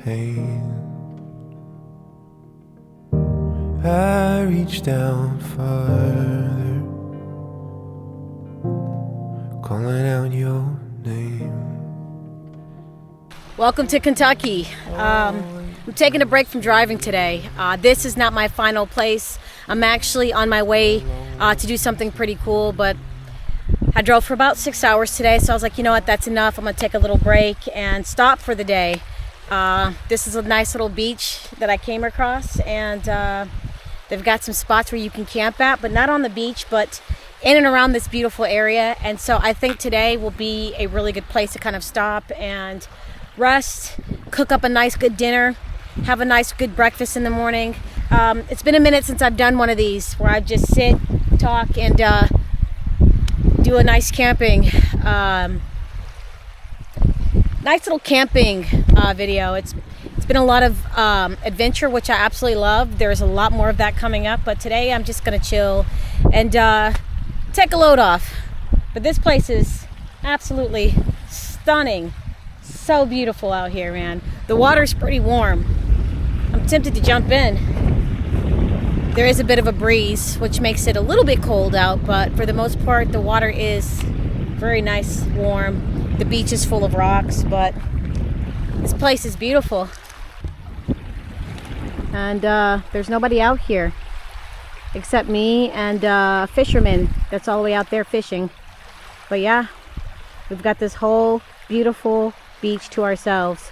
hand. I reach down further, calling out your name. Welcome to Kentucky. I'm taking a break from driving today. This is not my final place. I'm actually on my way to do something pretty cool, but I drove for about 6 hours today, so I was like, you know what, that's enough. I'm gonna take a little break and stop for the day. This is a nice little beach that I came across, and they've got some spots where you can camp at, but not on the beach, but in and around this beautiful area. And so I think today will be a really good place to kind of stop and rest, cook up a nice good dinner, have a nice good breakfast in the morning. It's been a minute since I've done one of these where I just sit, talk, and do a nice camping, nice little camping video. It's been a lot of adventure, which I absolutely love. There's a lot more of that coming up, but today I'm just gonna chill and take a load off. But this place is absolutely stunning. So beautiful out here, man. The water's pretty warm. I'm tempted to jump in. There is a bit of a breeze, which makes it a little bit cold out, but for the most part, the water is very nice, warm. The beach is full of rocks, but this place is beautiful. And there's nobody out here except me and a fisherman that's all the way out there fishing. But yeah, we've got this whole beautiful beach to ourselves.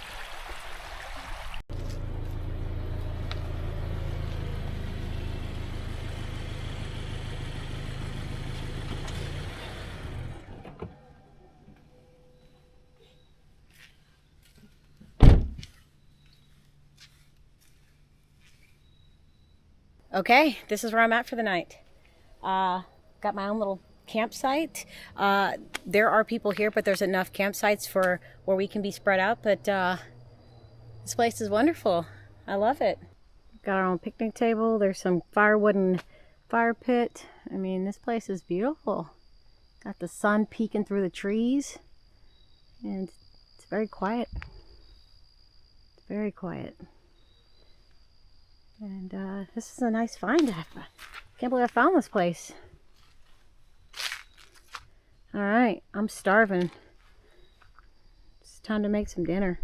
Okay, this is where I'm at for the night. Got my own little campsite. There are people here, but there's enough campsites for where we can be spread out. But this place is wonderful. I love it. Got our own picnic table. There's some firewood and fire pit. I mean, this place is beautiful. Got the sun peeking through the trees, and it's very quiet. It's very quiet. And this is a nice find. I can't believe I found this place. All right, I'm starving. It's time to make some dinner.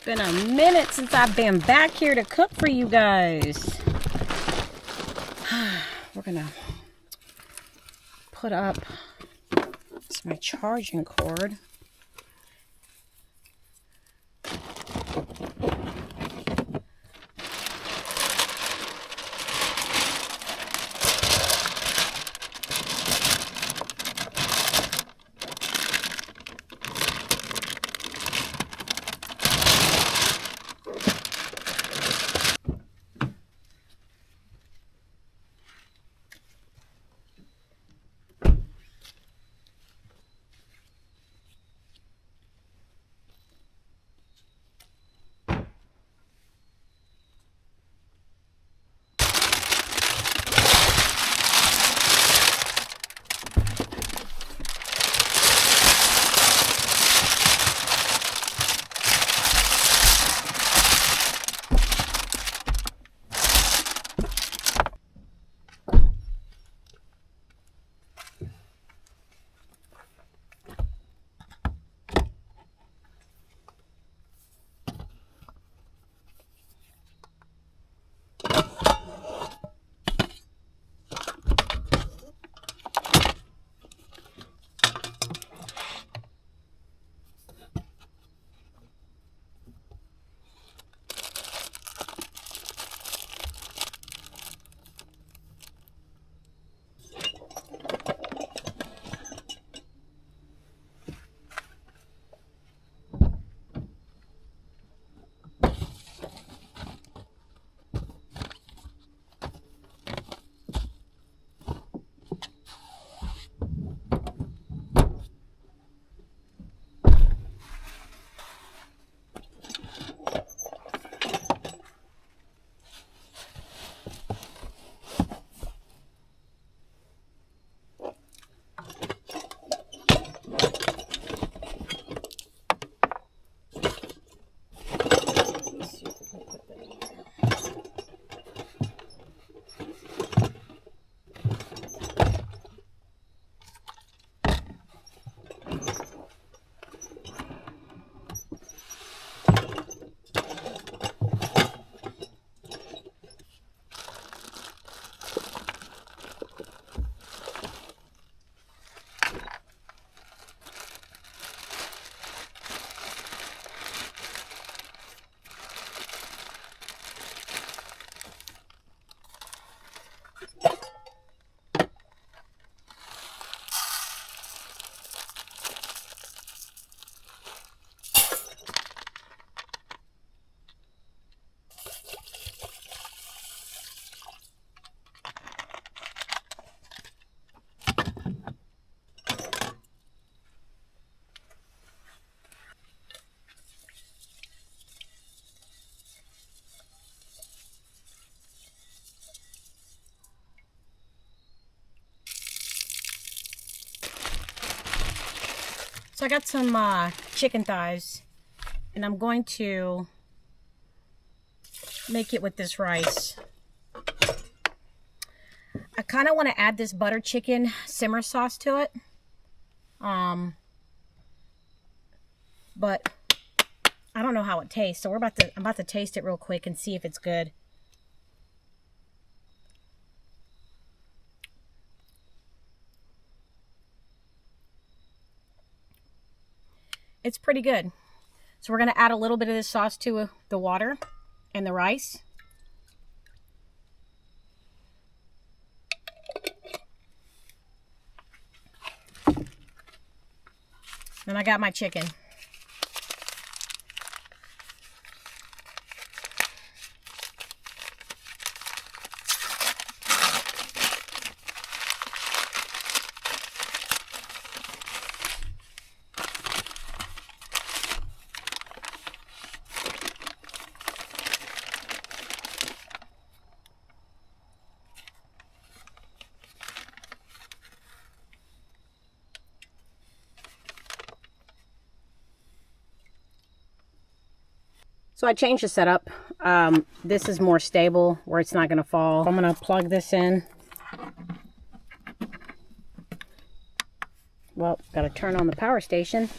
Been a minute since I've been back here to cook for you guys. We're gonna put up my charging cord. I got some chicken thighs, and I'm going to make it with this rice. I kind of want to add this butter chicken simmer sauce to it. But I don't know how it tastes, so I'm about to taste it real quick and see if it's good. It's pretty good. So we're going to add a little bit of this sauce to the water and the rice. Then I got my chicken. So I changed the setup. This is more stable where it's not going to fall. I'm going to plug this in. Well, got to turn on the power station.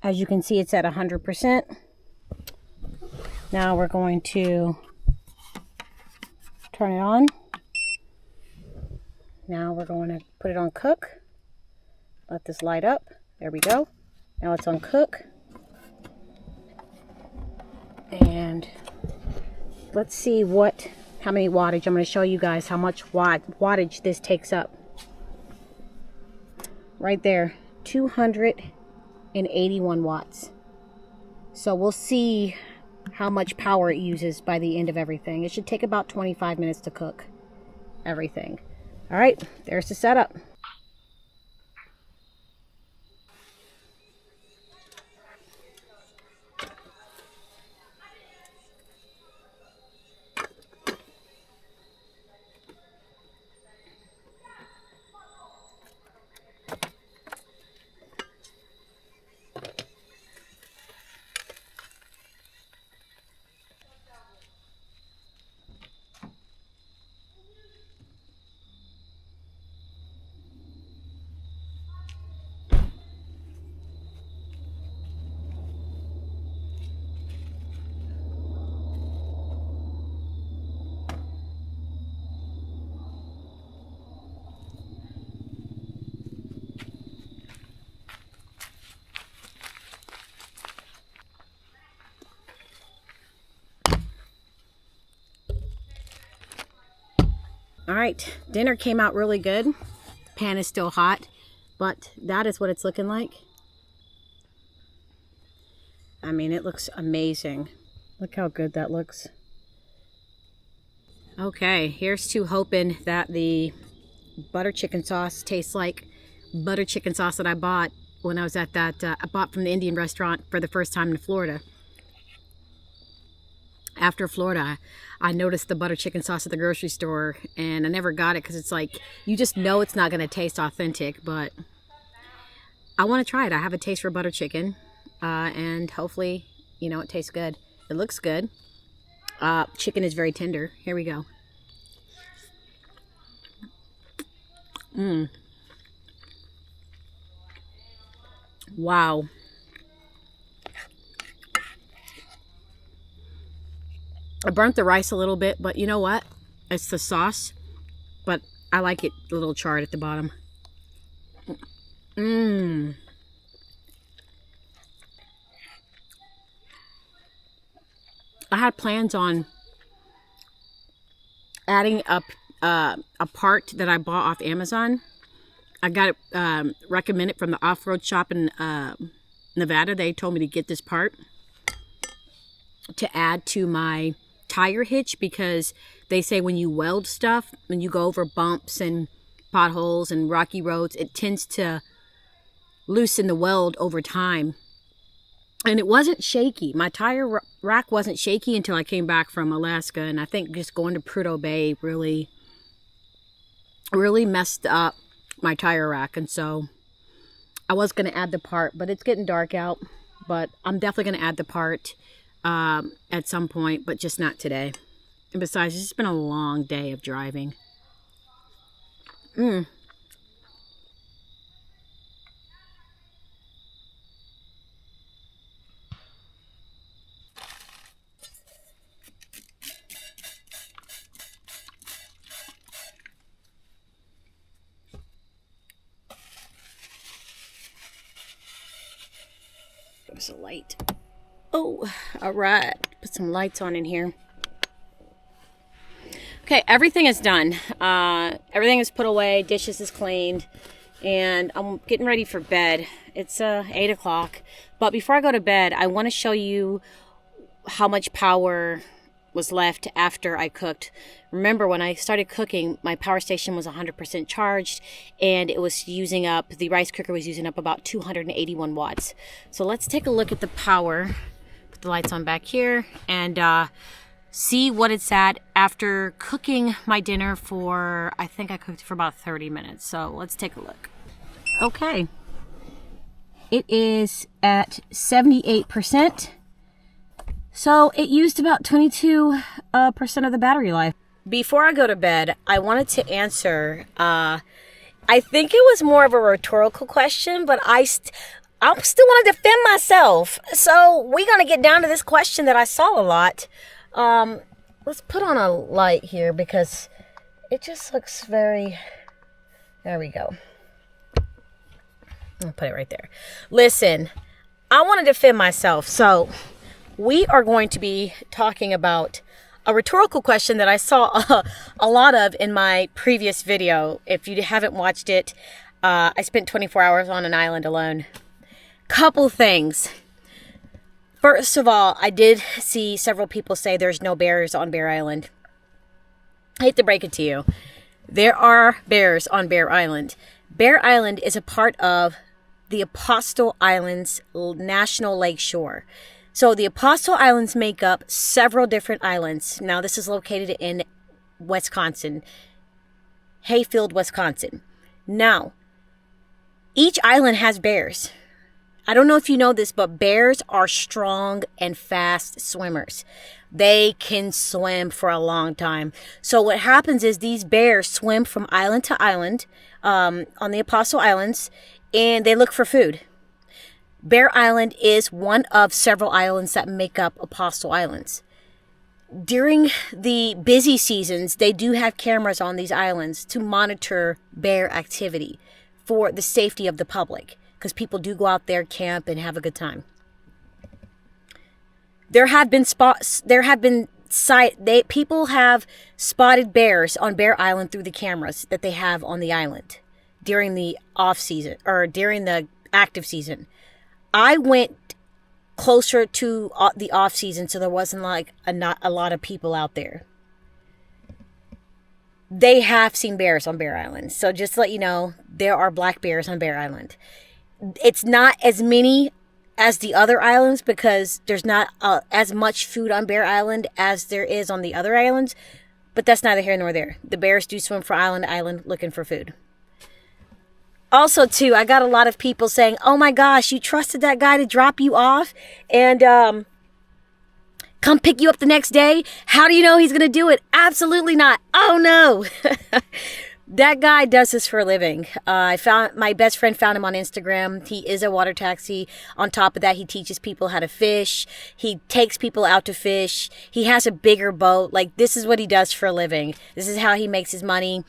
As you can see, it's at 100%. Now we're going to turn it on. Now we're going to put it on cook. Let this light up. There we go. Now it's on cook. And let's see how many wattage. I'm going to show you guys how much wattage this takes up. Right there, 281 watts. So we'll see how much power it uses by the end of everything. It should take about 25 minutes to cook everything. All right, there's the setup. All right, dinner came out really good. The pan is still hot, but that is what it's looking like. I mean, it looks amazing. Look how good that looks. Okay, here's to hoping that the butter chicken sauce tastes like butter chicken sauce that I bought when I was at that, I bought from the Indian restaurant for the first time in Florida. After Florida, I noticed the butter chicken sauce at the grocery store, and I never got it because it's like, you just know it's not going to taste authentic, but I want to try it. I have a taste for butter chicken, and hopefully, you know, it tastes good. It looks good. Chicken is very tender. Here we go. Wow. I burnt the rice a little bit, but you know what? It's the sauce, but I like it a little charred at the bottom. I had plans on adding up a part that I bought off Amazon. I got it recommended from the off-road shop in Nevada. They told me to get this part to add to my tire hitch, because they say when you weld stuff, when you go over bumps and potholes and rocky roads, it tends to loosen the weld over time. And it wasn't shaky. My tire rack wasn't shaky until I came back from Alaska. And I think just going to Prudhoe Bay really messed up my tire rack. And so I was going to add the part, but it's getting dark out. But I'm definitely going to add the part at some point, but just not today. And besides, it's just been a long day of driving. There's a light. Oh, all right. Put some lights on in here. Okay, everything is done. Everything is put away. Dishes is cleaned. And I'm getting ready for bed. It's 8 o'clock. But before I go to bed, I want to show you how much power was left after I cooked. Remember, when I started cooking, my power station was 100% charged, and it was using up, the rice cooker was using up about 281 watts. So let's take a look at the power. Put the lights on back here, and see what it's at after cooking my dinner for, I think I cooked for about 30 minutes. So let's take a look. Okay. It is at 78%. So it used about 22% of the battery life. Before I go to bed, I wanted to answer, I think it was more of a rhetorical question, but I still want to defend myself. So we're going to get down to this question that I saw a lot. Let's put on a light here because it just looks very, there we go. I'll put it right there. Listen, I want to defend myself. So we are going to be talking about a rhetorical question that I saw a lot of in my previous video. If you haven't watched it, I spent 24 hours on an island alone. Couple things. First of all, I did see several people say there's no bears on Bear Island. I hate to break it to you. There are bears on Bear Island. Bear Island is a part of the Apostle Islands National Lake Shore. So the Apostle Islands make up several different islands. Now this is located in Wisconsin, Hayfield, Wisconsin. Now, each island has bears. I don't know if you know this, but bears are strong and fast swimmers. They can swim for a long time. So what happens is these bears swim from island to island on the Apostle Islands, and they look for food. Bear Island is one of several islands that make up Apostle Islands. During the busy seasons, they do have cameras on these islands to monitor bear activity for the safety of the public, because people do go out there, camp, and have a good time. People have spotted bears on Bear Island through the cameras that they have on the island during the off season or during the active season. I went closer to the off season, so there wasn't like not a lot of people out there. They have seen bears on Bear Island. So just to let you know, there are black bears on Bear Island. It's not as many as the other islands because there's not as much food on Bear Island as there is on the other islands. But that's neither here nor there. The bears do swim from island to island looking for food. Also, too, I got a lot of people saying, oh my gosh, you trusted that guy to drop you off and come pick you up the next day? How do you know he's going to do it? Absolutely not. Oh, no. That guy does this for a living. My best friend found him on Instagram. He is a water taxi. On top of that, he teaches people how to fish. He takes people out to fish. He has a bigger boat. Like, this is what he does for a living. This is how he makes his money.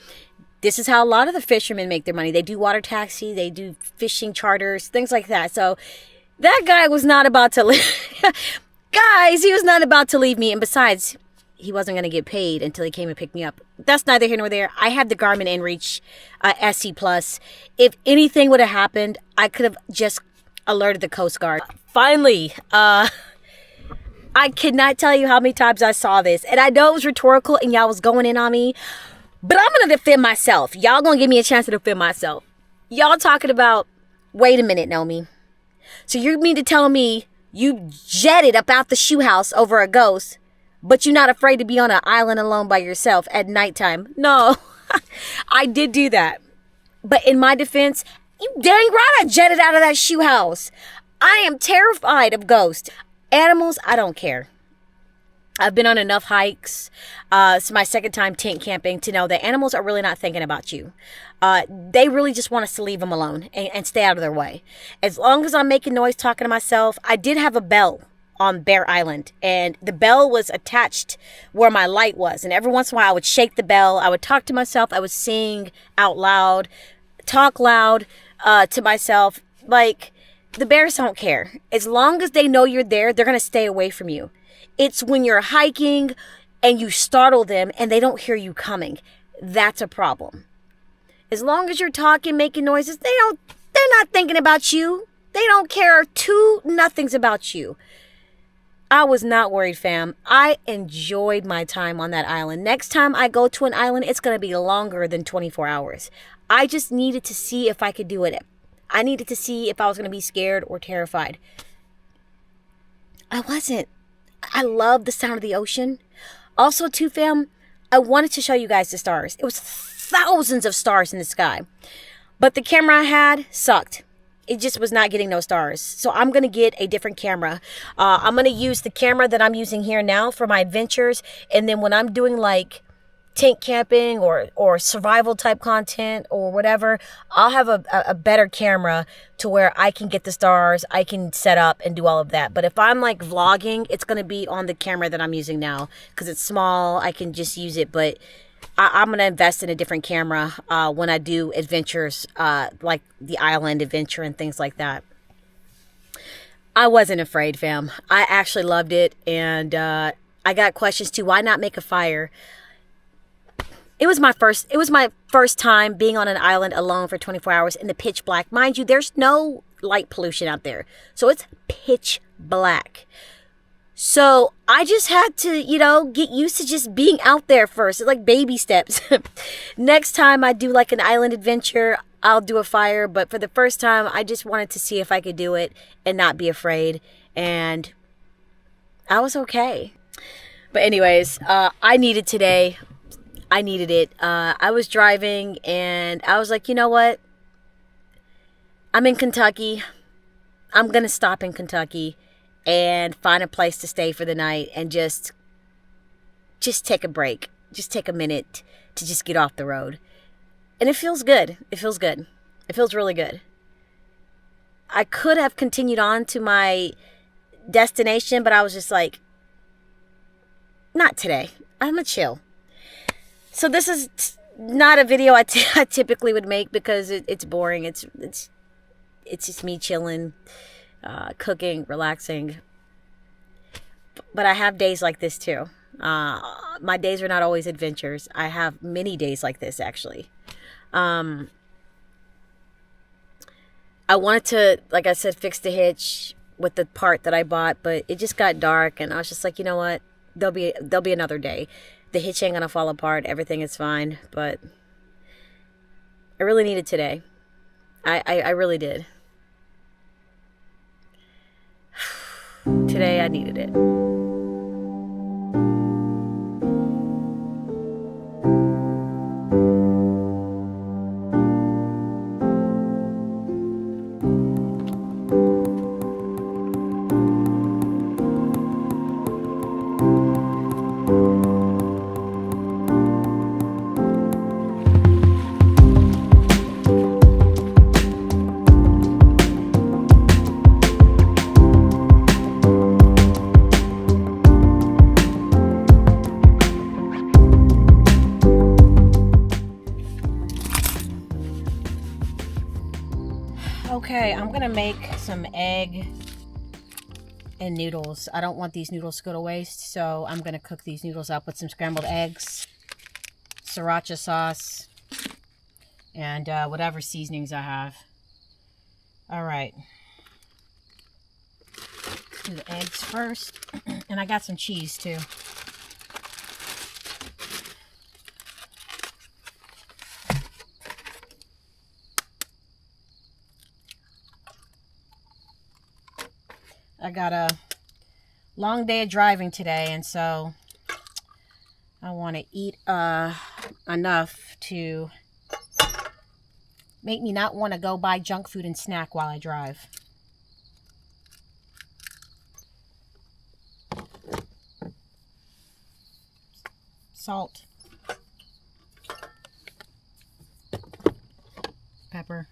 This is how a lot of the fishermen make their money. They do water taxi, they do fishing charters, things like that. So that guy was not about to Guys, he was not about to leave me. And besides, he wasn't going to get paid until he came and picked me up. That's neither here nor there. I had the Garmin InReach SC Plus. If anything would have happened, I could have just alerted the Coast Guard. Finally, I cannot tell you how many times I saw this. And I know it was rhetorical and y'all was going in on me. But I'm going to defend myself. Y'all going to give me a chance to defend myself. Y'all talking about, wait a minute, Nomi. So you mean to tell me You jetted up out the shoe house over a ghost, but you're not afraid to be on an island alone by yourself at nighttime. No, I did do that. But in my defense, you dang right I jetted out of that shoe house. I am terrified of ghosts. Animals, I don't care. I've been on enough hikes. It's my second time tent camping to know that animals are really not thinking about you. They really just want us to leave them alone and stay out of their way. As long as I'm making noise talking to myself, I did have a bell on Bear Island, and the bell was attached where my light was. And every once in a while I would shake the bell. I would talk to myself. I would sing out loud, talk loud to myself. Like, the bears don't care. As long as they know you're there, they're going to stay away from you. It's when you're hiking and you startle them and they don't hear you coming. That's a problem. As long as you're talking, making noises, they're not thinking about you. They don't care two nothings about you. I was not worried, fam. I enjoyed my time on that island. Next time I go to an island, it's going to be longer than 24 hours. I just needed to see if I could do it. I needed to see if I was going to be scared or terrified. I wasn't. I love the sound of the ocean. Also, too, fam, I wanted to show you guys the stars. It was thousands of stars in the sky. But the camera I had sucked. It just was not getting no stars. So I'm going to get a different camera. I'm going to use the camera that I'm using here now for my adventures. And then when I'm doing like tent camping or survival type content or whatever, I'll have a better camera to where I can get the stars, I can set up and do all of that. But if I'm like vlogging, it's going to be on the camera that I'm using now because it's small. I can just use it. But I'm going to invest in a different camera when I do adventures like the island adventure and things like that. I wasn't afraid, fam. I actually loved it. And I got questions too. Why not make a fire? It was my first time being on an island alone for 24 hours in the pitch black. Mind you, there's no light pollution out there. So it's pitch black. So I just had to, get used to just being out there first. It's like baby steps. Next time I do like an island adventure, I'll do a fire. But for the first time, I just wanted to see if I could do it and not be afraid. And I was okay. But anyways, I needed today. I needed it. I was driving and I was like, you know what? I'm in Kentucky. I'm going to stop in Kentucky and find a place to stay for the night and just take a break. Just take a minute to just get off the road. And it feels good. It feels good. It feels really good. I could have continued on to my destination, but I was just like, not today. I'm going to chill. So this is not a video I typically would make because it's boring. It's just me chilling, cooking, relaxing. But I have days like this too. My days are not always adventures. I have many days like this actually. I wanted to, like I said, fix the hitch with the part that I bought, but it just got dark and I was just like, you know what? There'll be another day. The hitch ain't gonna fall apart. Everything is fine. But I really needed today. I really did. Today I needed it. Okay, I'm gonna make some egg and noodles. I don't want these noodles to go to waste, so I'm gonna cook these noodles up with some scrambled eggs, sriracha sauce, and whatever seasonings I have. All right, do the eggs first, and I got some cheese too. I got a long day of driving today, and so I want to eat enough to make me not want to go buy junk food and snack while I drive. Salt. Pepper.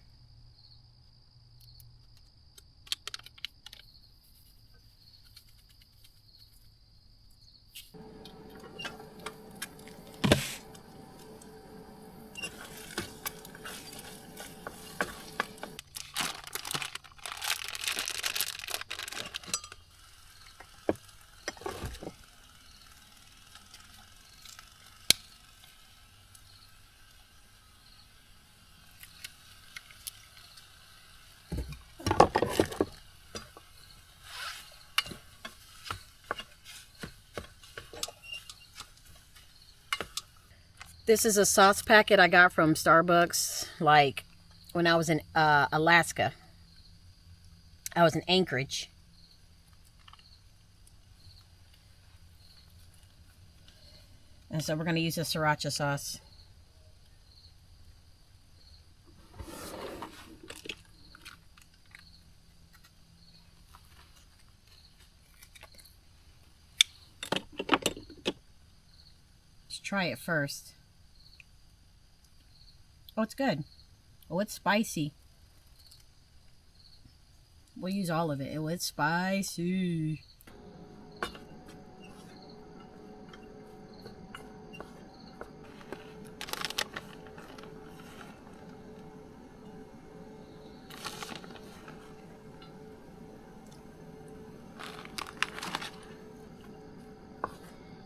This is a sauce packet I got from Starbucks, like when I was in Alaska. I was in Anchorage. And so we're going to use the sriracha sauce. Let's try it first. Oh, it's good. Oh, it's spicy. We'll use all of it. Oh, it's spicy.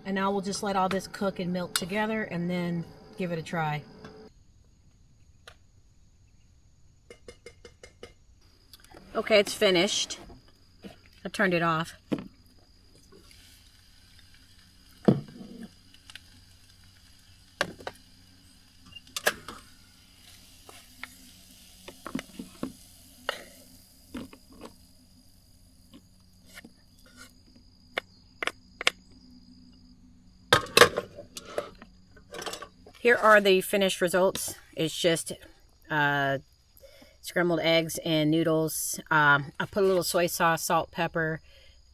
And now we'll just let all this cook and melt together and then give it a try. Okay, it's finished. I turned it off. Here are the finished results. It's just scrambled eggs and noodles. I put a little soy sauce, salt, pepper,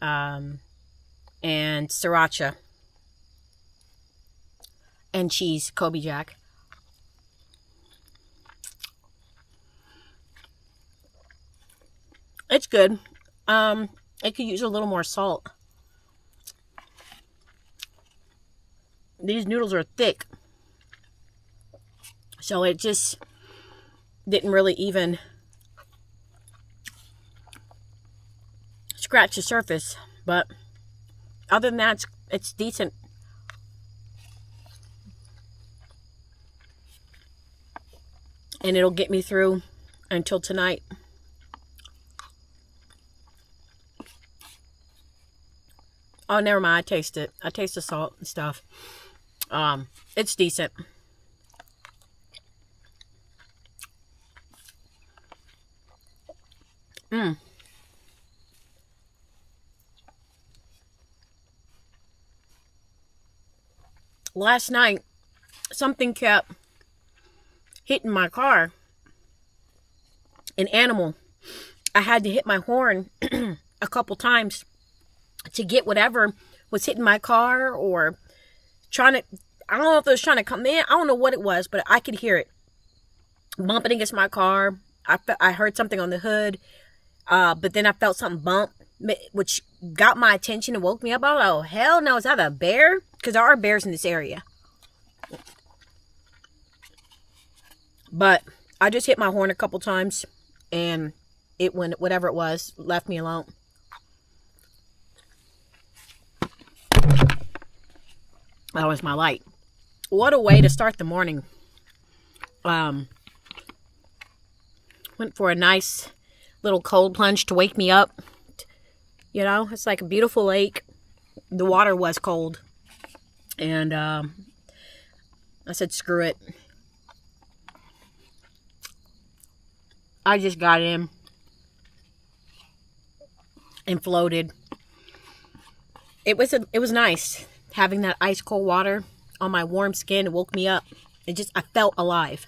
and sriracha. And cheese, Kobe Jack. It's good. It could use a little more salt. These noodles are thick. So it just didn't really even scratch the surface. But other than that, it's decent. And it'll get me through until tonight. Oh, never mind. I taste it. I taste the salt and stuff. It's decent. Last night, something kept hitting my car. An animal. I had to hit my horn a couple times to get whatever was hitting my car or trying to, I don't know if it was trying to come in. I don't know what it was, but I could hear it bumping against my car. I heard something on the hood, but then I felt something bump, which got my attention and woke me up. I was like, oh, hell no, is that a bear? Because there are bears in this area. But I just hit my horn a couple times, and it went, whatever it was, left me alone. That was my light. What a way to start the morning. Went for a nice little cold plunge to wake me up. You know, it's like a beautiful lake. The water was cold. And I said, screw it. I just got in. and floated. It was nice having that ice cold water on my warm skin. It woke me up. I felt alive.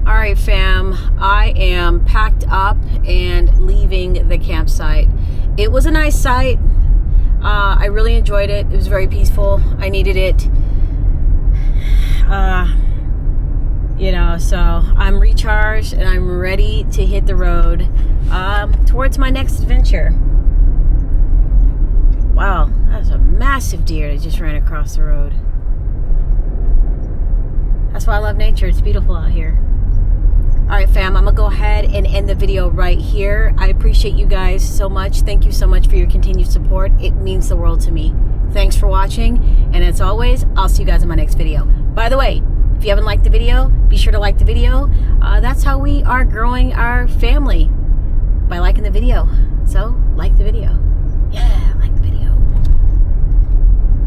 All right, fam, I am packed up and leaving the campsite. It was a nice site. I really enjoyed it. It was very peaceful. I needed it. So I'm recharged and I'm ready to hit the road towards my next adventure. Wow, that's a massive deer that just ran across the road. That's why I love nature. It's beautiful out here. All right, fam, I'm gonna go ahead and end the video right here. I appreciate you guys so much. Thank you so much for your continued support. It means the world to me. Thanks for watching, and as always, I'll see you guys in my next video. By the way, if you haven't liked the video, be sure to like the video. That's how we are growing our family, by liking the video. So, like the